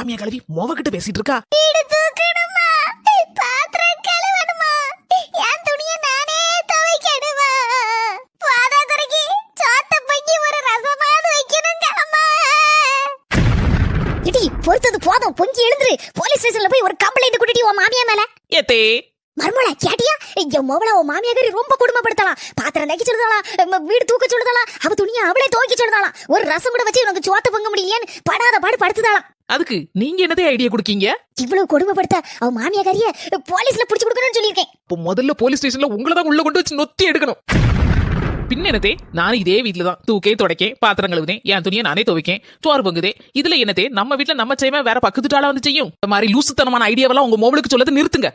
மாமியா கழுவி மொவகிட்ட பேசிட்டு இருக்கா. வீடு தூக்கணுமா, பாத்திரம் கழுவணுமா, என் துணியை நானே துவைக்கணுமா, பாதாதுரைக்கு சோத்த பொங்கி ஒரு ரசமாவது வைக்கணுங்க அம்மா. இடி பொறுத்தது போதும், பொங்கி எழுந்துரு. போலீஸ் ஸ்டேஷன்ல போய் ஒரு கம்ப்ளைண்ட் குடுடி உன் மாமியா மேல. ஏத்தே மர்மலா கேட்டியா? என் மோவளா உன் மாமியாரி ரொம்ப கொடுமைப்படுத்தலாம். பாத்திரம் தைக்க சொல்லுதாலாம், வீடு தூக்க சொல்லுதாலாம், அவ துணியை அவளே துவைக்க சொல்லுதாலாம், ஒரு ரசம் கூட வச்சு உனக்கு சோத்த பொங்க முடியலையான்னு படாத பாடு படுத்துதாலாம். அதுக்கு நீங்க என்னதே ஐடியா குடுக்கீங்க? இவ்வளவு கொடுமைப்படுத்த அவ மாமியாரிய போலீஸ்ல புடிச்சு கொடுக்கணும்னு சொல்லியிருக்கேன். இப்போ முதல்ல போலீஸ் ஸ்டேஷன்ல உங்களை தான் உள்ள கொண்டு வச்சு நொத்தி எடுக்கணும். பின்ன என்னதே, நானும் இதே வீட்டுல தான் தூக்கே தொடக்கேன், பாத்திரம் கழுவுதேன், என் துணியை நானே துவைக்கேன், சோறு பொங்குதே. இதுல என்னதே நம்ம வீட்டுல நம்ம செய்ய வேற பக்கத்துட்டால வந்து செய்யும். இந்த மாதிரி லூசுத்தனமான ஐடியாவெல்லாம் உங்க மொபைலுக்கு சொல்லதை நிறுத்துங்க.